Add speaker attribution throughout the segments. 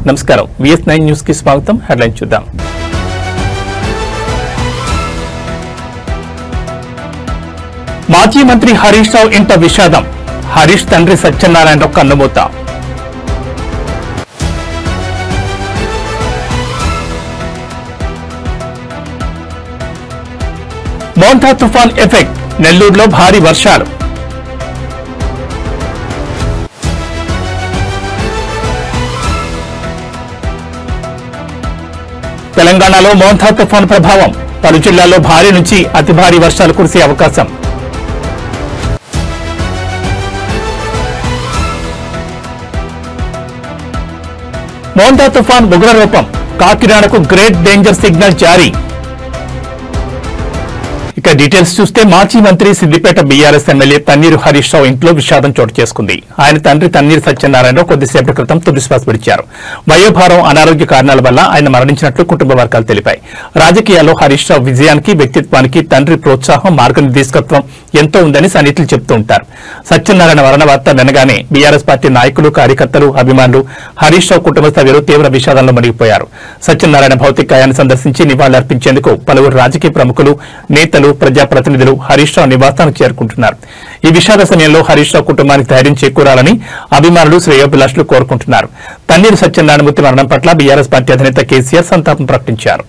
Speaker 1: నమస్కారం VS9 news కి స్వాగతం. హెడ్లైన్ చూద్దాం. మాజీ మంత్రి హరీష్ రావు ఇంట విషాదం. హరీష్ తండ్రి సత్యనారాయణ కన్నుమూత. మోంతా తుఫాన్ ఎఫెక్ట్. నెల్లూరులో భారీ వర్షాలు. తెలంగాణలో మోంతా తుఫాన్ ప్రభావం. పలు జిల్లాల్లో భారీ నుంచి అతి భారీ వర్షాలు కురిసే అవకాశం. మోంతా తుఫాన్ ఉగ్రరూపం. కాకినాడకు గ్రేట్ డేంజర్ సిగ్నల్ జారీ. ఇక డీటెయిల్స్ చూస్తే మాజీ మంత్రి సిద్దిపేట బీఆర్ఎస్ ఎమ్మెల్యే తన్నీరు హరీష్ రావు ఇంట్లో విషాదం చోటు చేసుకుంది. ఆయన తండ్రి తన్నీరు సత్యనారాయణరావు కొద్దిసేపటి క్రితం తుదిశ్వాస విడిచారు. వయోభారం, అనారోగ్య కారణాల వల్ల ఆయన మరణించినట్లు కుటుంబ వర్గాలు తెలిపాయి. రాజకీయాల్లో హరీష్ రావు విజయానికి, వ్యక్తిత్వానికి తండ్రి ప్రోత్సాహం, మార్గనిర్దేశకత్వం ఎంతో ఉందని సన్నిహితులు చెబుతూ ఉంటారు. సత్యనారాయణ మరణ వార్త వినగానే బీఆర్ఎస్ పార్టీ నాయకులు, కార్యకర్తలు, అభిమానులు హరీష్ రావు కుటుంబ సభ్యులు తీవ్ర విషాదంలో మునిగిపోయారు. సత్యనారాయణ భౌతికాయాన్ని సందర్శించి నివాళులర్పించేందుకు పలువురు రాజకీయ ప్రముఖులు, నేతలు, ప్రజాప్రతినిధులు హరీష్ రావు నివాసానికి చేరుకుంటున్నారు. ఈ విషాద సమయంలో హరీష్ రావు కుటుంబానికి ధైర్యం చేకూరాలని అభిమానులు, శ్రేయోభిలాషులు కోరుకుంటున్నారు. తన్నీరు సత్యనారాయణమూర్తి మరణం పట్ల బీఆర్ఎస్ పార్టీ అధినేత కేసీఆర్ సంతాపం ప్రకటించారు.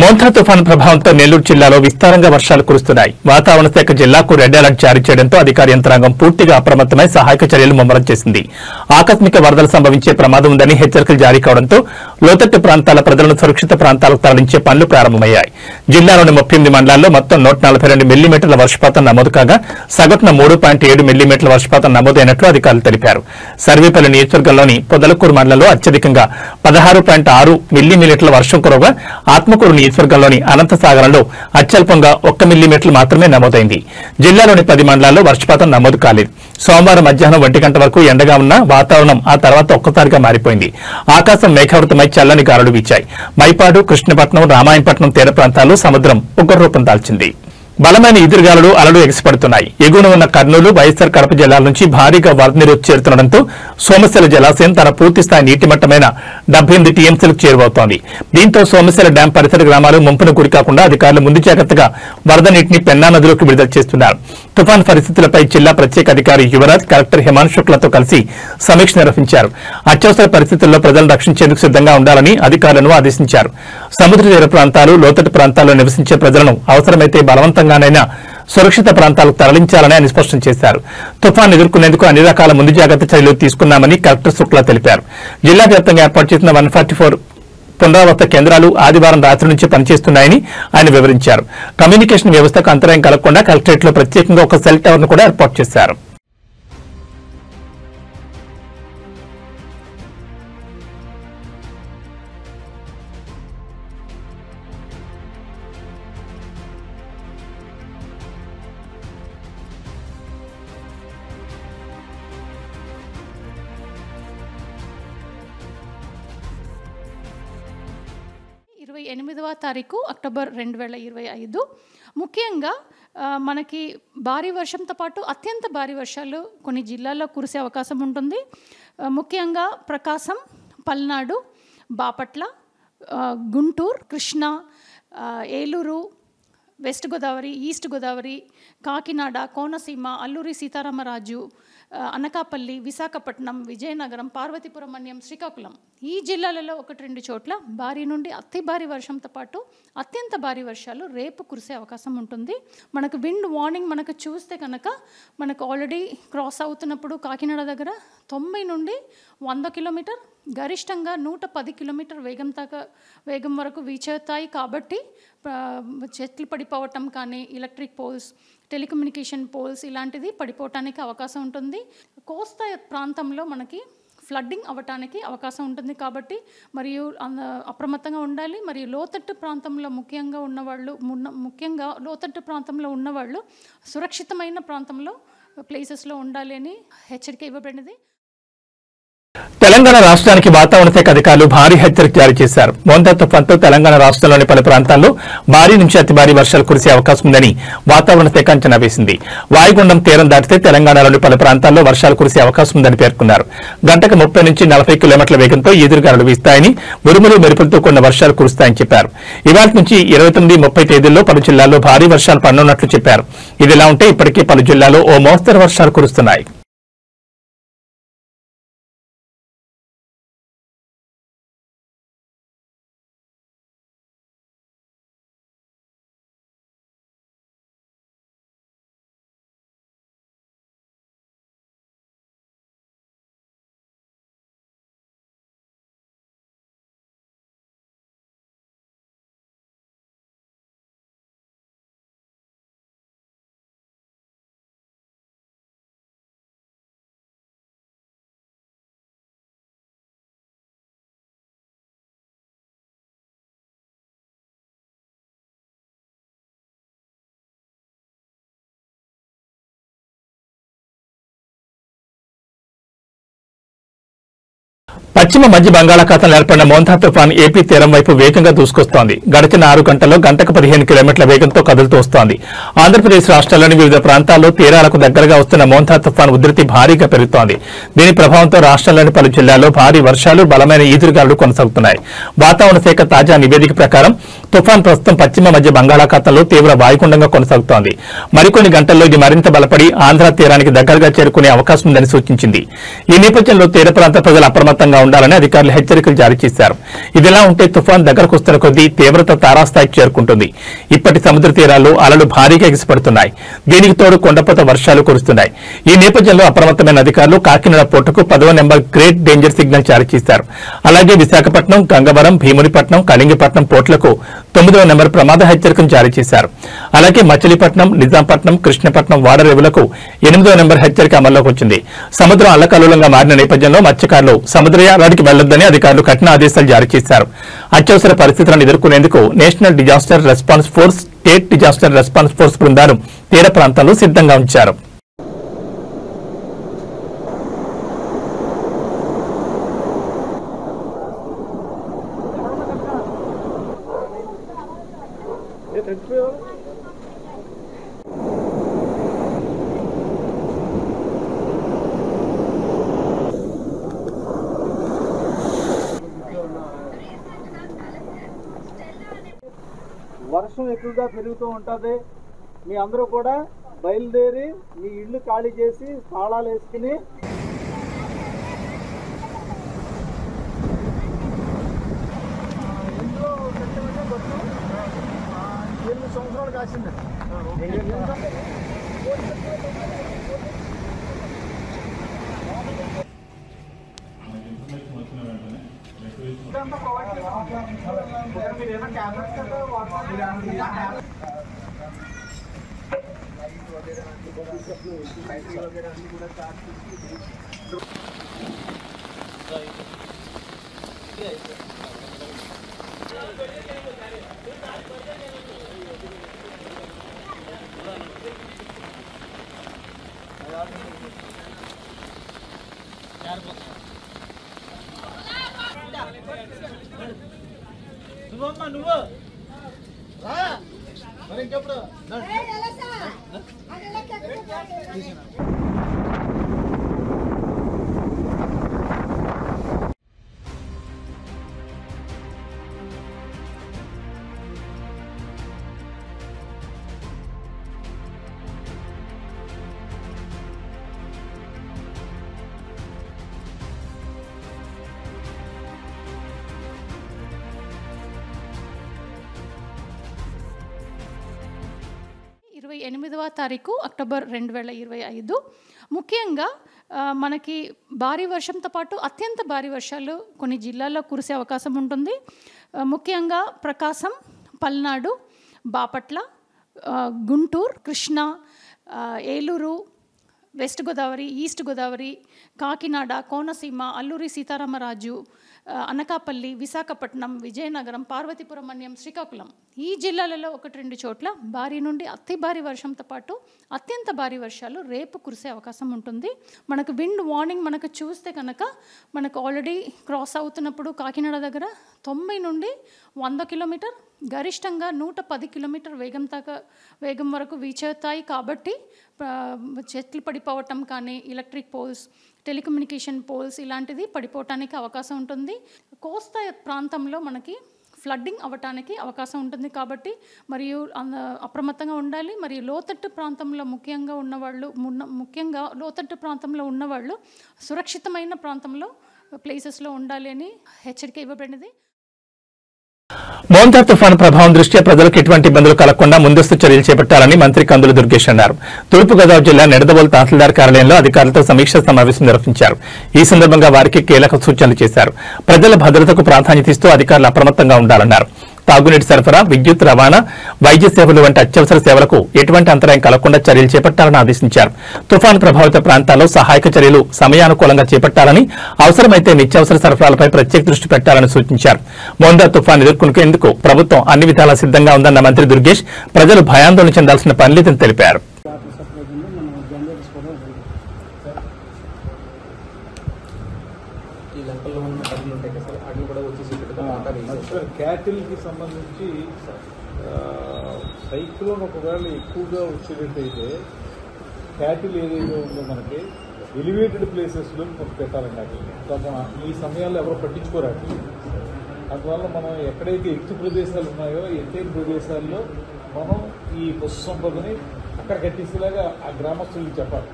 Speaker 1: మోంతా తుఫాన్ ప్రభావంతో నెల్లూరు జిల్లాలో విస్తారంగా వర్షాలు కురుస్తున్నాయి. వాతావరణ శాఖ జిల్లాకు రెడ్ అలర్ట్ జారీ చేయడంతో అధికార యంత్రాంగం పూర్తిగా అప్రమత్తమై సహాయక చర్యలు ముమ్మరం చేసింది. ఆకస్మిక వరదలు సంభవించే ప్రమాదం ఉందని హెచ్చరికలు జారీ కావడంతో లోతట్టు ప్రాంతాల ప్రజలను సురక్షిత ప్రాంతాలకు తరలించే పనులు ప్రారంభమయ్యాయి. జిల్లాలోని 38 మండలాల్లో మొత్తం 142 మిల్లీమీటర్ల వర్షపాతం నమోదు కాగా సగటున 3.7 మిల్లీమీటర్ల వర్షపాతం నమోదైనట్లు అధికారులు తెలిపారు. సర్వేపల్లి నియోజకవర్గంలోని పొదలకూరు మండలంలో అత్యధికంగా 16.6 మిల్లీమీటర్ల వర్షం కురవగా ఆత్మకూరు నియోజకవర్గంలోని అనంతసాగరంలో అత్యల్పంగా 1 మిల్లీమీటర్లు మాత్రమే నమోదైంది. జిల్లాలోని 10 మండలాల్లో వర్షపాతం నమోదు కాలేదు. సోమవారం మధ్యాహ్నం 1 గంట వరకు ఎండగా ఉన్న వాతావరణం ఆ తర్వాత ఒక్కసారిగా మారిపోయింది. ఆకాశం మేఘావృతమై చల్లని గాలులు వీచాయి. మైపాడు, కృష్ణపట్నం, రామాయణపట్నం తీర ప్రాంతాల్లో సముద్రం ఉగ్రరూపం దాల్చింది. బలమైన ఈదురుగాలులు, అలలు ఎగిసిపడుతున్నాయి. ఎగువన ఉన్న కర్నూలు, వైఎస్సార్ కడప జిల్లాల నుంచి భారీగా వరద నీరు చేరుతుండటంతో సోమశిల జలాశయం తన పూర్తిస్థాయి నీటి మట్టమైన 78 టీఎంసీలకు చేరువవుతోంది. దీంతో సోమశిల డ్యాం పరిసర గ్రామాలు ముంపును గురికాకుండా అధికారులు ముందు జాగ్రత్తగా వరద నీటిని పెన్నా నదిలోకి విడుదల చేస్తున్నారు. తుఫాన్ పరిస్థితులపై జిల్లా ప్రత్యేక అధికారి యువరాజ్, కలెక్టర్ హిమాంశు శుక్లతో కలిసి సమీక్ష నిర్వహించారు. అత్యవసర పరిస్థితుల్లో ప్రజలను రక్షించేందుకు సిద్ధంగా ఉండాలని అధికారులను ఆదేశించారు. సముద్ర తీర ప్రాంతాలు, లోతట్టు ప్రాంతాల్లో నివసించే ప్రజలను అవసరమైతే బలవంతంగానైనా సురక్షిత ప్రాంతాలకు తరలించాలని ఆయన స్పష్టం చేశారు. తుఫాన్ ఎదుర్కొనేందుకు అన్ని రకాల ముందు జాగ్రత్త చర్యలు తీసుకున్నామని కలెక్టర్ శుక్లా తెలిపారు. జిల్లా వ్యాప్తంగా ఏర్పాటు చేసిన 144 పునరావాస కేంద్రాలు ఆదివారం రాత్రి నుంచి పనిచేస్తున్నాయని ఆయన వివరించారు. కమ్యూనికేషన్ వ్యవస్థకు అంతరాయం కలగకుండా కలెక్టరేట్ లో ప్రత్యేకంగా ఒక సెల్ టవర్ ను కూడా ఏర్పాటు చేశారు.
Speaker 2: తారీఖు అక్టోబర్ 2025 ముఖ్యంగా మనకి భారీ వర్షంతో పాటు అత్యంత భారీ వర్షాలు కొన్ని జిల్లాల్లో కురిసే అవకాశం ఉంటుంది. ముఖ్యంగా ప్రకాశం, పల్నాడు, బాపట్ల, గుంటూరు, కృష్ణా, ఏలూరు, వెస్ట్ గోదావరి, ఈస్ట్ గోదావరి, కాకినాడ, కోనసీమ, అల్లూరి సీతారామరాజు, అనకాపల్లి, విశాఖపట్నం, విజయనగరం, పార్వతీపురం మన్యం, శ్రీకాకుళం ఈ జిల్లాలలో 1-2 చోట్ల భారీ నుండి అతి భారీ వర్షంతో పాటు అత్యంత భారీ వర్షాలు రేపు కురిసే అవకాశం ఉంటుంది. మనకు విండ్ వార్నింగ్ మనకు చూస్తే కనుక మనకు ఆల్రెడీ క్రాస్ అవుతున్నప్పుడు కాకినాడ దగ్గర 90 నుండి 100 కిలోమీటర్, గరిష్టంగా 110 కిలోమీటర్ వేగం వరకు వీచేస్తాయి. కాబట్టి చెట్లు పడిపోవటం కానీ, ఎలక్ట్రిక్ పోల్స్, టెలికమ్యూనికేషన్ పోల్స్ ఇలాంటిది పడిపోవటానికి అవకాశం ఉంటుంది. కోస్తా ప్రాంతంలో మనకి ఫ్లడ్డింగ్ అవ్వటానికి అవకాశం ఉంటుంది. కాబట్టి మరియు అప్రమత్తంగా ఉండాలి. మరియు లోతట్టు ప్రాంతంలో ముఖ్యంగా లోతట్టు ప్రాంతంలో ఉన్నవాళ్ళు సురక్షితమైన ప్రాంతంలో ప్లేసెస్లో ఉండాలి అని హెచ్చరిక ఇవ్వబడినది.
Speaker 1: తెలంగాణ రాష్ట్రానికి వాతావరణ శాఖ అధికారులు భారీ హెచ్చరిక జారీ చేశారు. మోంతా తుఫాన్తో తెలంగాణ రాష్ట్రంలోని పలు ప్రాంతాల్లో భారీ నుంచి అతి భారీ వర్షాలు కురిసే అవకాశం ఉందని వాతావరణ శాఖ అంచనా వేసింది. వాయుగుండం తీరం దాటితే తెలంగాణలోని పలు ప్రాంతాల్లో వర్షాలు కురిసే అవకాశం ఉందని పేర్కొన్నారు. గంటకు 30 నుంచి 40 కిలోమీటర్ల వేగంతో ఎదురుగాలులు వీస్తాయని, ఉరుములు మెరుపులతో కూడిన వర్షాలు కురుస్తాయని చెప్పారు. ఇవాళ నుంచి 29, 30 తేదీల్లో పలు జిల్లాల్లో భారీ వర్షాలు పడనున్నట్లు చెప్పారు. ఇదిలా ఉంటే ఇప్పటికే పలు జిల్లాల్లో ఓ మోస్తరు వర్షాలు కురుస్తున్నాయి. పశ్చిమ మధ్య బంగాళాఖాతంలో ఏర్పడిన మోంతా తుఫాన్ ఏపీ తీరం వైపు వేగంగా దూసుకొస్తోంది. గడిచిన 6 గంటల్లో గంటకు 15 కిలోమీటర్ల వేగంతో కదులుతూ వస్తోంది. ఆంధ్రప్రదేశ్ రాష్ట్రాల్లోని వివిధ ప్రాంతాల్లో తీరాలకు దగ్గరగా వస్తున్న మోంతా తుఫాన్ ఉధృతి భారీగా పెరుగుతోంది. దీని ప్రభావంతో రాష్ట్రంలోని పలు జిల్లాల్లో భారీ వర్షాలు, బలమైన ఈదురుగాలులు కొనసాగుతున్నాయి. వాతావరణ శాఖ తాజా నివేదిక ప్రకారం తుఫాన్ ప్రస్తుతం పశ్చిమ మధ్య బంగాళాఖాతంలో తీవ్ర వాయుగుండంగా కొనసాగుతోంది. మరికొన్ని గంటల్లో ఇది మరింత బలపడి ఆంధ్ర తీరానికి దగ్గరగా చేరుకునే అవకాశం ఉందని సూచించింది. ఈ నేపథ్యంలో తీర ప్రాంత ప్రజలు అప్రమత్తంగా ఉండాలని అధికారులు హెచ్చరికలు జారీ చేశారు. ఇదిలా ఉంటే తుఫాన్ దగ్గరకు వస్తున్న కొద్దీ తీవ్రత తారాస్థాయికి చేరుకుంటుంది. ఇప్పటి సముద్ర తీరాల్లో అలలు భారీగా ఎగిసిపడుతున్నాయి. దీనికి తోడు కొండపోత వర్షాలు కురుస్తున్నాయి. ఈ నేపథ్యంలో అప్రమత్తమైన అధికారులు కాకినాడ పోర్టుకు 10వ నెంబర్ గ్రేట్ డేంజర్ సిగ్నల్ జారీ చేశారు. అలాగే విశాఖపట్నం, గంగవరం, భీమునిపట్నం, కళింగపట్నం పోర్టులకు 9వ నెంబర్ ప్రమాద హెచ్చరికను జారీ చేశారు. అలాగే మచిలీపట్నం, నిజాంపట్నం, కృష్ణపట్నం వాడరేవులకు 8వ నెంబర్ హెచ్చరిక అమల్లోకి వచ్చింది. సముద్రం అల్లకల్లోలంగా మారిన నేపథ్యంలో మత్స్యకారులు సముద్రయానానికి వెళ్లొద్దని అధికారులు కఠిన ఆదేశాలు జారీ చేశారు. అత్యవసర పరిస్థితులను ఎదుర్కొనేందుకు national disaster response force, state disaster response force బృందాలు తీర ప్రాంతాల్లో సిద్ధంగా ఉంచారు.
Speaker 3: వర్షం ఎక్కువగా పెరుగుతూ ఉంటుంది. మీ అందరూ కూడా బయలుదేరి మీ ఇల్లు ఖాళీ చేసి తాళాలు వేసుకుని 8 సంవత్సరాలు కాసింది. నువ్వు రా మరి ఇంకెప్పుడు
Speaker 2: 8వ తారీఖు అక్టోబర్ 2025. ముఖ్యంగా మనకి భారీ వర్షంతో పాటు అత్యంత భారీ వర్షాలు కొన్ని జిల్లాల్లో కురిసే అవకాశం ఉంటుంది. ముఖ్యంగా ప్రకాశం, పల్నాడు, బాపట్ల, గుంటూరు, కృష్ణా, ఏలూరు, వెస్ట్ గోదావరి, ఈస్ట్ గోదావరి, కాకినాడ, కోనసీమ, అల్లూరి సీతారామరాజు, అనకాపల్లి, విశాఖపట్నం, విజయనగరం, పార్వతీపురం మన్యం, శ్రీకాకుళం ఈ జిల్లాలలో 1-2 చోట్ల భారీ నుండి అతి భారీ వర్షంతో పాటు అత్యంత భారీ వర్షాలు రేపు కురిసే అవకాశం ఉంటుంది. మనకు విండ్ వార్నింగ్ మనకు చూస్తే కనుక మనకు ఆల్రెడీ క్రాస్ అవుతున్నప్పుడు కాకినాడ దగ్గర 90 నుండి 100 కిలోమీటర్, గరిష్టంగా 110 కిలోమీటర్ వేగం వరకు వీచేస్తాయి. కాబట్టి చెట్లు పడిపోవటం కానీ, ఎలక్ట్రిక్ పోల్స్, టెలికమ్యూనికేషన్ పోల్స్ ఇలాంటిది పడిపోవటానికి అవకాశం ఉంటుంది. కోస్తా ప్రాంతంలో మనకి ఫ్లడ్డింగ్ అవ్వటానికి అవకాశం ఉంటుంది. కాబట్టి మరియు అప్రమత్తంగా ఉండాలి. మరియు లోతట్టు ప్రాంతంలో ముఖ్యంగా లోతట్టు ప్రాంతంలో ఉన్నవాళ్ళు సురక్షితమైన ప్రాంతంలో ప్లేసెస్లో ఉండాలి అని హెచ్చరిక ఇవ్వబడినది.
Speaker 1: మోంతా తుఫాను ప్రభావం దృష్ట్యా ప్రజలకు ఎటువంటి ఇబ్బందులు కలగకుండా ముందస్తు చర్యలు చేపట్టాలని మంత్రి కందుల దుర్గేష్ అన్నారు. తూర్పుగోదావరి జిల్లా నిడదవోలు తహసీల్దార్ కార్యాలయంలో అధికారులతో సమీక్షా సమావేశం నిర్వహించారు. ఈ సందర్భంగా వారికి కీలక సూచనలు చేశారు. ప్రజల భద్రతకు ప్రాధాన్యత ఇస్తూ అధికారులు అప్రమత్తంగా ఉండాలన్నారు. తాగునీటి సరఫరా, విద్యుత్ రవాణా, వైద్య సేవలు వంటి అత్యవసర సేవలకు ఎటువంటి అంతరాయం కలగకుండా చర్యలు చేపట్టాలని ఆదేశించారు. తుఫాను ప్రభావిత ప్రాంతాల్లో సహాయక చర్యలు సమయానుకూలంగా చేపట్టాలని, అవసరమైతే నిత్యావసర సరఫరాలపై ప్రత్యేక దృష్టి పెట్టాలని సూచించారు. మోందా తుఫాను ఎదుర్కొనేందుకు ప్రభుత్వం అన్ని విధాలా సిద్ధంగా ఉందన్న మంత్రి దుర్గేష్ ప్రజలు భయాందోళన చెందాల్సిన పని లేదని తెలిపారు.
Speaker 4: క్యాటిల్కి సంబంధించి సైక్లోన్ ఒకవేళ ఎక్కువగా వచ్చేటట్టయితే క్యాటిల్ ఏదైతే ఉందో మనకి ఎలివేటెడ్ ప్లేసెస్లో పెట్టాలండి. అట్లా ఈ సమయాల్లో ఎవరు పట్టించుకోరాలి. అందువల్ల మనం ఎక్కడైతే ఎత్తు ప్రదేశాలు ఉన్నాయో ఎత్తైన ప్రదేశాల్లో మనం ఈ పశు సంపదని అక్కడ కట్టించేలాగా ఆ గ్రామస్తులకు చెప్పాలి.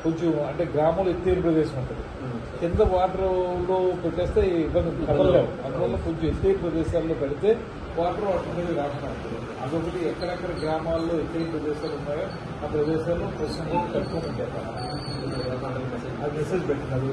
Speaker 4: కొంచెం అంటే గ్రామంలో ఎత్తైన ప్రదేశం ఉంటుంది, కింద వాటర్లో పెట్టేస్తే ఇబ్బంది కదలలేము. అందువల్ల కొంచెం ఎత్తైన ప్రదేశాల్లో పెడితే వాటర్ మీద రాకుండా ఉంటుంది. అదొకటి. ఎక్కడెక్కడ గ్రామాల్లో ఎత్తైన ప్రదేశాలు ఉన్నాయో ఆ ప్రదేశాల్లో ప్రస్తుతం కట్టుకోమని చెప్పాలి. అది మెసేజ్ పెట్టినది.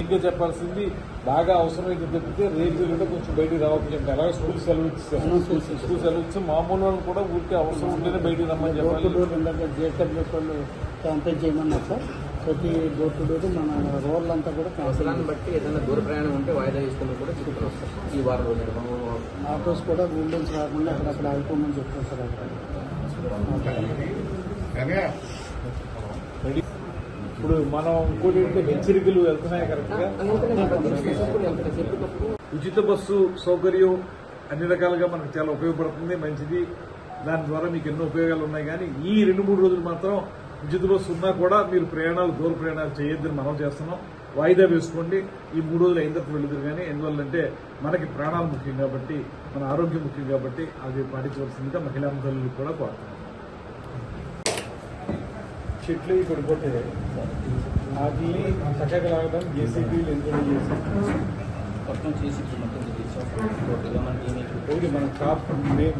Speaker 4: ఇంకా చెప్పాల్సింది బాగా అవసరమైతే తప్పితే రేపు కూడా కొంచెం బయటికి రావద్దని చెప్పి అలాగే స్కూల్ సెలవు ఇచ్చారు. స్కూల్ సెలవు ఇచ్చి మామూలు వాళ్ళు కూడా ఊరికే అవసరం ఉంటేనే బయటికి రమ్మని చెప్పాలి.
Speaker 5: క్యాంపెయిన్ చేయమన్నారు సార్. ప్రతి డోర్ టు డోర్ మన రోడ్లంతా కూడా
Speaker 6: అవసరాన్ని బట్టి ఏదైనా దూర ప్రయాణం ఉంటే వాయిదా తీసుకుని కూడా చెప్తారు సార్. ఈ వారం రోజులు
Speaker 5: ఆటోస్ కూడా వీళ్ళెన్స్ రాకుండా అక్కడ ఆగిపోమని చెప్తారు సార్.
Speaker 4: ఇప్పుడు మనం ఇంకోటి హెచ్చరికలు వెళ్తున్నాయి కరెక్ట్గా. ఉచిత బస్సు సౌకర్యం అన్ని రకాలుగా మనకు చాలా ఉపయోగపడుతుంది, మంచిది. దాని ద్వారా మీకు ఎన్నో ఉపయోగాలు ఉన్నాయి. కానీ ఈ 2-3 రోజులు మాత్రం ఉచిత బస్సు ఉన్నా కూడా మీరు దూర ప్రయాణాలు చేయొద్దని మనం చేస్తున్నాం. వాయిదా వేసుకోండి. ఈ 3 రోజులు అయిన తర్వాత వెళ్తారు. కానీ ఎందువల్లంటే మనకి ప్రాణాలు ముఖ్యం కాబట్టి, మన ఆరోగ్యం ముఖ్యం కాబట్టి అది పాటించవలసిందిగా మహిళా తల్లులకు కూడా కోరుతున్నాం. చెట్లు పడిపోతే వాటిని చక్కగా లాగడానికి జేసీబీలు ఎంజాయ్ చేసి ఒకటి మన టాప్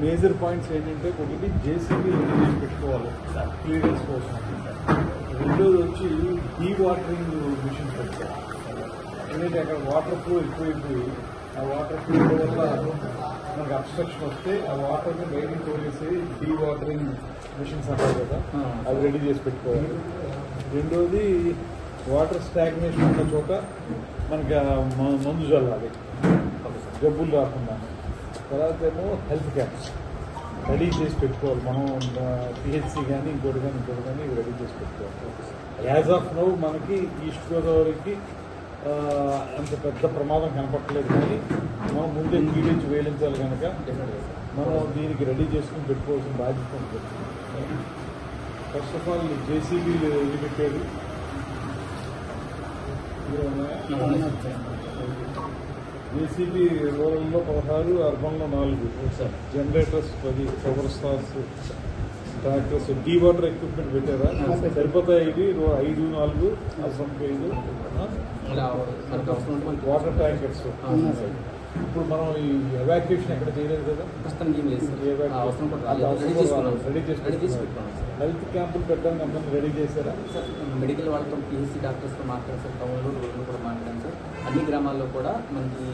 Speaker 4: మేజర్ పాయింట్స్ ఏంటంటే, ఒకటి జేసీబీలు ఎంజాయ్ పెట్టుకోవాలి క్లియరెన్స్ కోసం. రెండోది వచ్చి డీ వాటరింగ్ మిషన్ పెట్టుకోవాలి. ఎందుకంటే అక్కడ వాటర్ ఫ్లో ఎక్కువైపోయి ఆ వాటర్ ఫ్లో వల్ల మనకు అబ్స్ట్రక్షన్ వస్తే ఆ వాటర్ని బయటికి తోలేసి డీ వాటరింగ్ మిషన్స్ అంటారు కదా, అవి రెడీ చేసి పెట్టుకోవాలి. రెండోది వాటర్ స్టాగ్నేషన్ ఉన్న చోట మనకి మందు చల్లాలి జబ్బులు రాకుండా. తర్వాత ఏమో హెల్త్ క్యాంప్స్ రెడీ చేసి పెట్టుకోవాలి. మనం పిహెచ్సి కానీ ఇంకోటి కానీ ఇవి రెడీ చేసి పెట్టుకోవాలి. యాజ్ ఆఫ్ నౌ మనకి ఈస్ట్ గోదావరికి అంత పెద్ద ప్రమాదం కనపట్టలేదు. కానీ మనం ముందే పీడించి వేయించాలి కనుక మనం దీనికి రెడీ చేసుకుని పెట్టుకోవాల్సిన బాధ్యత ఉంటుంది. ఫస్ట్ ఆఫ్ ఆల్ జేసీబీలు ఎన్ని పెట్టారు? జేసీబీ రూరల్లో 16, అర్బన్లో 4, generators 10, power stars, tractors, dewater equipment పెట్టారా? సరిపోతాయి. ఇది 5, 4 అసలు 5 వాటర్ ట్యాంకర్స్ ఇప్పుడు మనం ఈ ఎవాక్యుయేషన్ ఎక్కడ చేయలేదు కదా,
Speaker 6: ప్రస్తుతం ఏం లేదు సార్. అవసరం కూడా రాలేదు. రెడీ చేసి పెట్టుకున్నాం సార్.
Speaker 4: హెల్త్ క్యాంపులు పెట్టడానికి అందరినీ రెడీ చేశారా
Speaker 6: సార్? మెడికల్ వాళ్ళతో పిహెచ్సి డాక్టర్స్తో మాట్లాడారు సార్. టౌన్లో రోడ్లు కూడా మాట్లాడాం సార్. అన్ని గ్రామాల్లో కూడా మనకి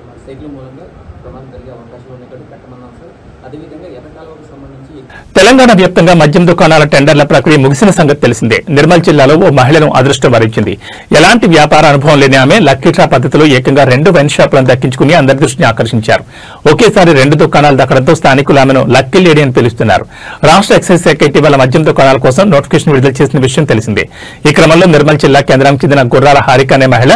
Speaker 6: మన సైకిల్ మూలంగా ప్రమాదం జరిగే అవకాశాలు ఉన్నాయి కాబట్టి పెట్టమన్నాం సార్. అదేవిధంగా ఎర్రకాలువకు సంబంధించి
Speaker 1: తెలంగాణ వ్యాప్తంగా మద్యం దుకాణాల టెండర్ల ప్రక్రియ ముగిసిన సంగతి తెలిసిందే. నిర్మల్ జిల్లాలో ఓ మహిళను అదృష్టం వరించింది. ఎలాంటి వ్యాపార అనుభవం లేని ఆమె లక్కీ డ్రా పద్ధతిలో ఏకంగా 2 వైన్ షాపులను దక్కించుకుని అందరి దృష్టిని ఆకర్షించారు. ఒకేసారి 2 దుకాణాలు దక్కడంతో స్థానికులు ఆమెను లక్కీ లేడీ అని పిలుస్తున్నారు. రాష్ట్ర ఎక్సైజ్ శాఖ ఇటీవల మద్యం దుకాణాల కోసం నోటిఫికేషన్ విడుదల చేసిన విషయం తెలిసిందే. ఈ క్రమంలో నిర్మల్ జిల్లా కేంద్రానికి చెందిన గుర్రాల హారిక అనే మహిళ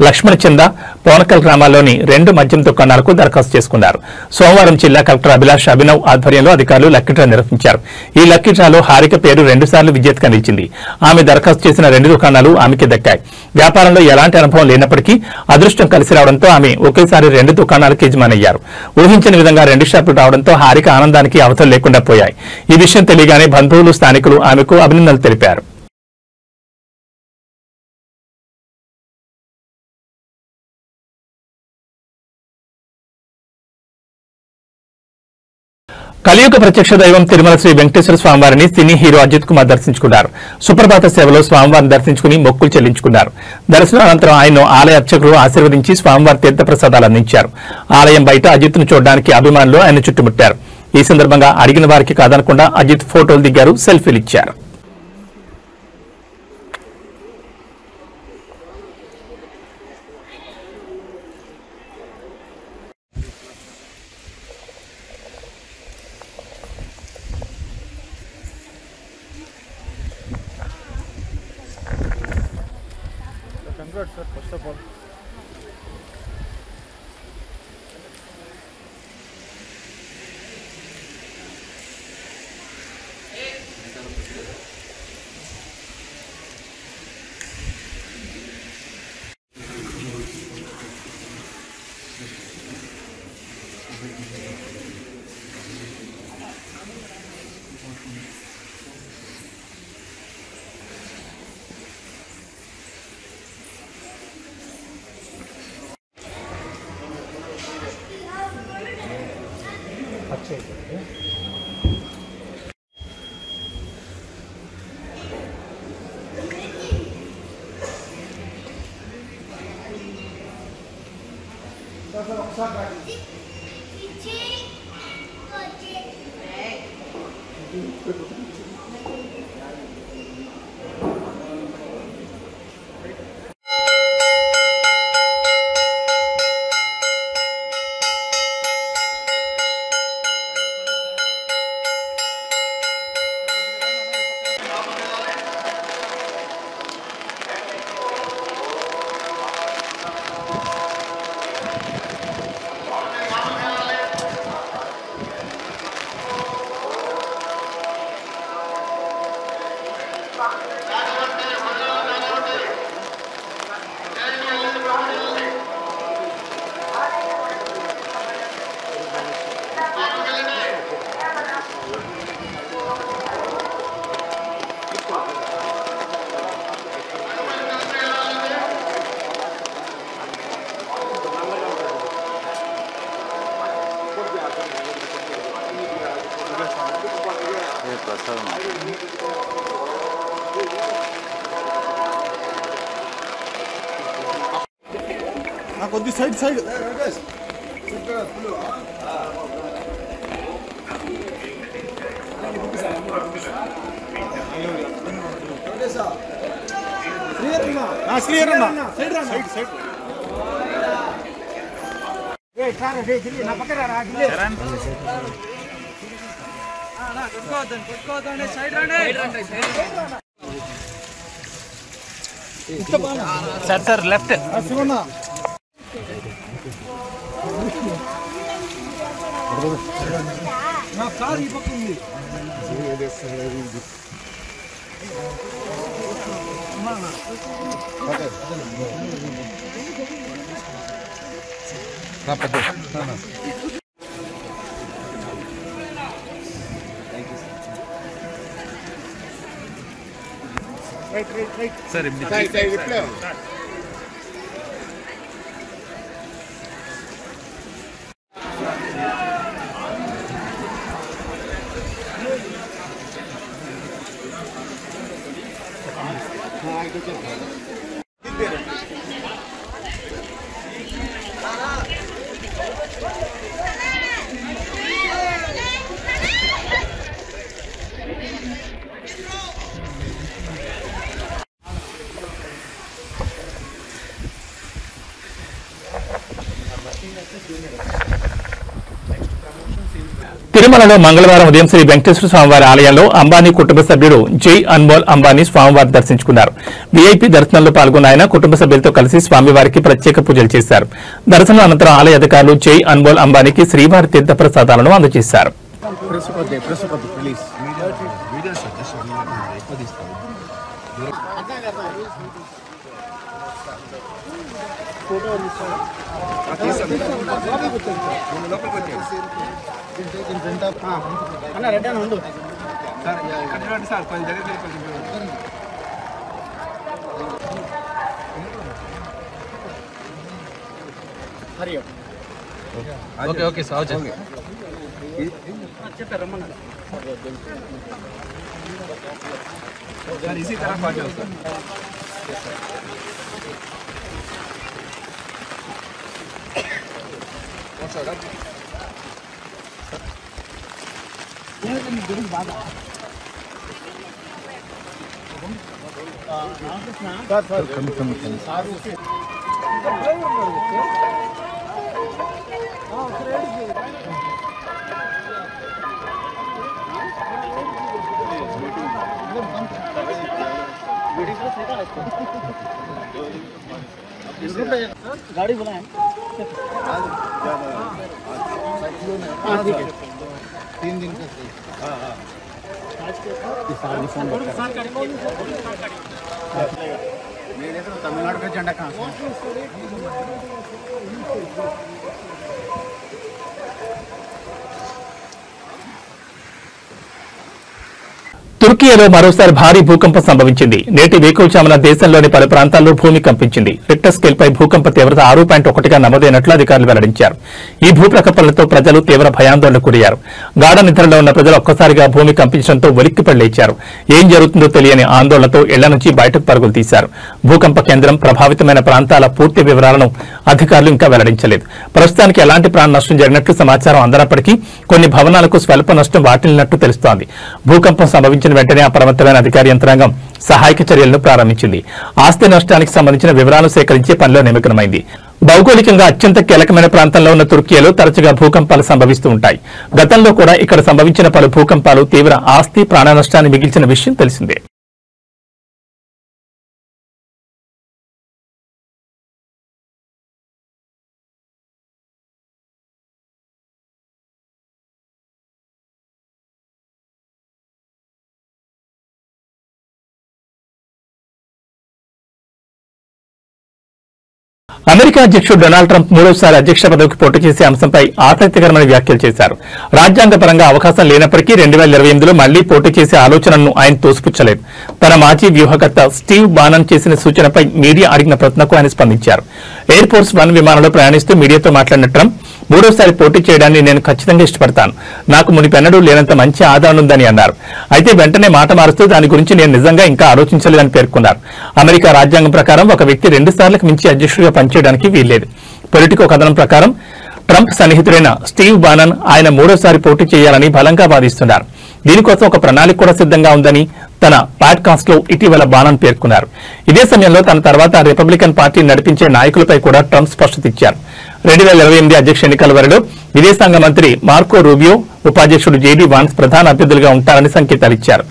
Speaker 1: లక్ష్మణ చంద పోనకల్ గ్రామాల్లోని 2 మద్యం దుకాణాలకు దరఖాస్తు చేసుకున్నారు. సోమవారం జిల్లా కలెక్టర్ అభిలాష్ అభినవ్ ఆధ్వర్యంలో అధికారులు లక్కీ డ్రా నిర్వహించారు. ఈ లక్కీ డ్రాలో హారిక పేరు 2 సార్లు విజేతగా నిలిచింది. ఆమె దరఖాస్తు చేసిన 2 దుకాణాలు ఆమెకి దక్కాయి. వ్యాపారంలో ఎలాంటి అనుభవం లేనప్పటికీ అదృష్టం కలిసి రావడంతో ఆమె ఒకేసారి 2 దుకాణాలకు యజమానయ్యారు. ఊహించని విధంగా 2 షాపులు రావడంతో హారిక ఆనందానికి అవతలు లేకుండా పోయాయి. ఈ విషయం తెలియగానే బంధువులు స్థానికులు ఆమెకు అభినందనలు తెలిపారు. కలియుగ ప్రత్యక్ష దైవం తిరుమల శ్రీ వెంకటేశ్వర స్వామివారిని సినీ హీరో అజిత్ కుమార్ దర్శించుకున్నారు. సుప్రభాత సేవలో స్వామివారిని దర్శించుకుని మొక్కులు చెల్లించుకున్నారు. దర్శనం అనంతరం ఆయన్ను ఆలయ అర్చకులు ఆశీర్వదించి స్వామివారి తీర్థప్రసాదాలు అందించారు. ఆలయం బయట అజిత్ను చూడడానికి అభిమానులు ఆయన చుట్టుముట్టారు. ఈ సందర్భంగా అడిగిన వారికి కాదనకుండా అజిత్ ఫోటోలు దిగారు, సెల్ఫీలు ఇచ్చారు.
Speaker 4: Congrats, sir, first of all.
Speaker 5: కొద్ది సైడ్ సైడ్
Speaker 1: సార్ లెఫ్ట్
Speaker 5: నా కార్ ఈ పక్క ఉంది.
Speaker 1: సార్ తిరుమలలో మంగళవారం ఉదయం శ్రీ వెంకటేశ్వర స్వామివారి ఆలయంలో అంబానీ కుటుంబ సభ్యుడు జై అన్మోల్ అంబానీ స్వామివారిని దర్శించుకున్నారు. వీఐపీ దర్శనంలో పాల్గొన్న ఆయన కుటుంబ సభ్యులతో కలిసి స్వామివారికి ప్రత్యేక పూజలు చేశారు. దర్శనం అనంతరం ఆలయ అధికారులు జై అన్మోల్ అంబానీకి శ్రీవారి తీర్థ ప్రసాదాలను అందజేశారు.
Speaker 5: అన్న రెడ్డి ఉండు
Speaker 7: సార్ కొంచెం దగ్గర
Speaker 6: ఓకే ఓకే సార్
Speaker 7: చెప్పారు రమ్మన్నారు इसी तरह आ जाओ सर
Speaker 5: गाड़ी बुलाएं ठीक है 3 दिन का मेरे तो तमिलनाडु का झंडा कहाँ से
Speaker 1: తుర్కీలో మరోసారి భారీ భూకంపం సంభవించింది. నేటి వేకువజామున దేశంలోని పలు ప్రాంతాల్లో భూమి కంపించింది. రిక్టర్ స్కేల్పై భూకంప తీవ్రత 6.1గా నమోదైనట్లు అధికారులు వెల్లడించారు. ఈ భూప్రకంపనలతో ప్రజలు తీవ్ర భయాందోళనకు గురయ్యారు. గాఢ నిద్రలో ఉన్న ప్రజలు ఒక్కసారిగా భూమి కంపించడంతో ఉలిక్కిపడి లేచారు. ఏం జరుగుతుందో తెలియని ఆందోళనతో ఇళ్ల నుంచి బయటకు పరుగులు తీశారు. భూకంప కేంద్రం ప్రభావితమైన ప్రాంతాల పూర్తి వివరాలను అధికారులు ఇంకా వెల్లడించలేదు. ప్రస్తుతానికి ఎలాంటి ప్రాణ నష్టం జరిగినట్లు సమాచారం అందనప్పటికీ కొన్ని భవనాలకు స్వల్ప నష్టం వాటిల్లినట్టు తెలుస్తోంది. భూకంపం సంభవించిన వెంటనే అప్రమత్తమైన అధికార యంత్రాంగం సహాయక చర్యలను ప్రారంభించింది. ఆస్తి నష్టానికి సంబంధించిన వివరాలు సేకరించే పనిలో నిమగ్నమైంది. భౌగోళికంగా అత్యంత కీలకమైన ప్రాంతంలో ఉన్న తుర్కీలో తరచుగా భూకంపాలు సంభవిస్తూ ఉంటాయి. గతంలో కూడా ఇక్కడ సంభవించిన పలు భూకంపాలు తీవ్ర ఆస్తి ప్రాణ నష్టాన్ని మిగిల్చిన విషయం తెలిసిందే. అమెరికా అధ్యక్షుడు డొనాల్డ్ ట్రంప్ మూడోసారి అధ్యక్ష పదవికి పోటీ చేసే అంశంపై ఆసక్తికరమైన వ్యాఖ్యలు చేశారు. రాజ్యాంగపరంగా అవకాశం లేనప్పటికీ 2028లో మళ్లీ పోటీ చేసే ఆలోచనను ఆయన తోసిపుచ్చలేదు. తన మాజీ వ్యూహకర్త స్టీవ్ బానన్ చేసిన సూచనపై మీడియా అడిగిన ప్రశ్నకు ఆయన స్పందించారు. ఎయిర్ ఫోర్స్ 1 విమానంలో ప్రయాణిస్తూ మీడియాతో మాట్లాడిన ట్రంప్ మూడోసారి పోటీ చేయడాన్ని నేను ఖచ్చితంగా ఇష్టపడతాను. నాకు మునిపెన్నడూ లేనంత మంచి ఆదరణ ఉందని అన్నారు. అయితే వెంటనే మాట మారుస్తూ దాని గురించి నేను నిజంగా ఇంకా ఆలోచించలేదని పేర్కొన్నారు. అమెరికా రాజ్యాంగం ప్రకారం ఒక వ్యక్తి 2 సార్లకు మించి అధ్యక్షుడిగా పనిచేయడానికి వీల్లేదు. పొలిటికో కథనం ప్రకారం ట్రంప్ సన్నిహితుడైన స్టీవ్ బానన్ ఆయన మూడోసారి పోటీ చేయాలని బలంగా వాదిస్తున్నారు. దీనికోసం ఒక ప్రణాళిక కూడా సిద్ధంగా ఉందని తన పాడ్కాస్ట్ లో ఇటీవల బానన్ పేర్కొన్నారు. ఇదే సమయంలో తన తర్వాత రిపబ్లికన్ పార్టీ నడిపించే నాయకులపై కూడా ట్రంప్ స్పష్టత ఇచ్చారు. 2028 అధ్యక్ష ఎన్నికల వరలో విదేశాంగ మంత్రి మార్కో రూబియో, ఉపాధ్యక్షుడు జేడీ వాన్స్ ప్రధాన అభ్యర్థులుగా ఉంటారని సంకేతాలిచ్చారు.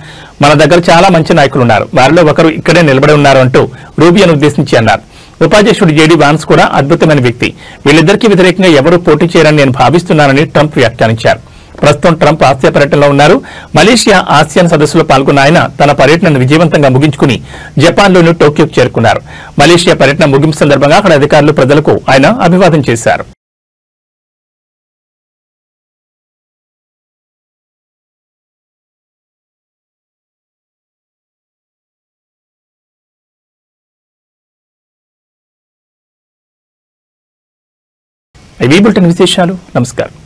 Speaker 1: మన దగ్గర చాలా మంచి నాయకులున్నారు, వారిలో ఒకరు ఇక్కడే నిలబడి ఉన్నారు అంటూ రూబియోను ఉద్దేశించి అన్నారు. ఉపాధ్యక్షుడు జేడీ వాన్స్ కూడా అద్భుతమైన వ్యక్తి. వీళ్ళిద్దరికీ వ్యతిరేకంగా ఎవరూ పోటీ చేయరని నేను భావిస్తున్నానని ట్రంప్ వ్యాఖ్యానించారు. ప్రస్తుతం ట్రంప్ ఆసియా పర్యటనలో ఉన్నారు. మలేషియా ఆసియాన్ సదస్సులో పాల్గొన్న ఆయన తన పర్యటనను విజయవంతంగా ముగించుకుని జపాన్లోని టోక్యోకు చేరుకున్నారు. మలేషియా పర్యటన ముగింపు సందర్భంగా అక్కడ అధికారులు ప్రజలకు ఆయన అభివాదం చేశారు. ఈ బులెటిన్ విశేషాలు. నమస్కారం.